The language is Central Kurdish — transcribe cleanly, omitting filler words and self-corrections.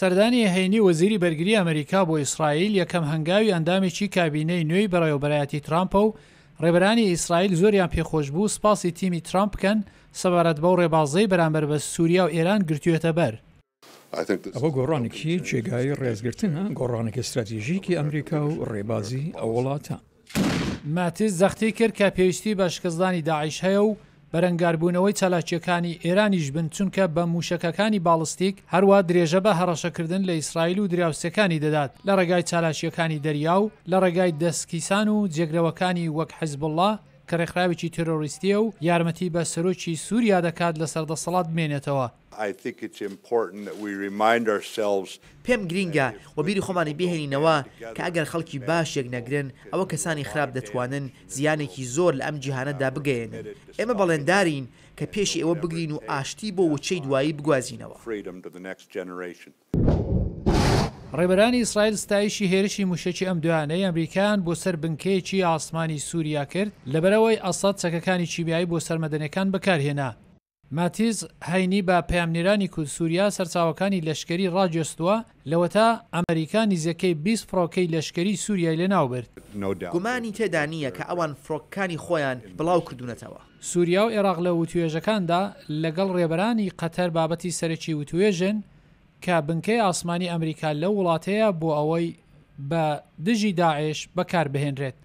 سەردانی هەینی وەزیری بەرگری ئەمریکا بۆ ئیسرائیل یەکەم هەنگاوی ئەندامێکی کابینەی نوێی بەڕێوەبەرایەتی ترامپە و ڕێبەرانی ئیسرائیل زۆریان پێخۆش بوو سپاسی تیمی ترامپ بکەن سەبارەت بەو ڕێبازەی بەرامبەر بە سووریا و ئێران گرتوویەتە بەر. ئەوە گۆڕانێکی جێگای ڕێزگرتنە گۆڕانێکی استراتیژیکی ئەمریکا و ڕێبازی ئەو وڵاتە. ماتیس زەختی کرد کە پێویستی بە شکستدانی داعش هەیە و بەرەنگاربوونەوەی چالاکیەکانی ئێرانیش بن چونکە بە موشەکەکانی باڵستیک هەروە درێژە بە هەڕەشەکردن لە ئیسرائیل و دراوسەکانی دەدات لە ڕێگای چالاکیەکانی دەریا و لە ڕێگای دەستکیسان و جێگرەوەکانی وەک حیزبوڵڵا کە ڕێکخراوێکی تێرۆریستیە و یارمەتی بە سەرۆکی سووریا دەکات لە سەردەسەڵات بمێنێتەوە. پێم گرینگە و بیری خۆمانی بهێنینەوە کە ئەگەر خەڵکی باشێک نەگرن ئەوە کەسانی خراپ دەتوانن زیانێکی زۆر لە ئەم جیهانەدا بگەێنن. ئێمە بەڵێندارین کە پێشی ئەوە بگرین و ئاشتی بۆ وچەی دوایی بگوازینەوە. ڕێبەرانی ئیسرائیل ستایشی هێرشی موشەکی ئەم دوانەی ئەمریکایان بۆ سەر بنکەیەکی ئاسمانی سووریا کرد لەبەرەوەی ئەساد چەکەکانی کیمیایی بۆ سەرمەدەنیەکان بەکارهێنا. ماتیز هەینی بە پەیامنێرانی کورد سووریا سەرچاوەکانی لەشکری ڕاجێستووە لەوەتا ئەمریکا نزیەکەی 20 فڕۆکەی لەشکری سووریای لەناوبرد. گومانی تێدا نییە کە ئەوان فڕۆکەکانی خۆیان بڵاو کردوونەتەوە. سووریا و عێراق لە وتوێژەکاندا لەگەڵ ڕێبەرانی قەتەر بابەتی سەرەکی وتوێژن کە بنکەی ئاسمانی ئەمریکا لەو وڵاتەیە بۆ ئەوەی بە دژی داعش بەکاربهێنرێت.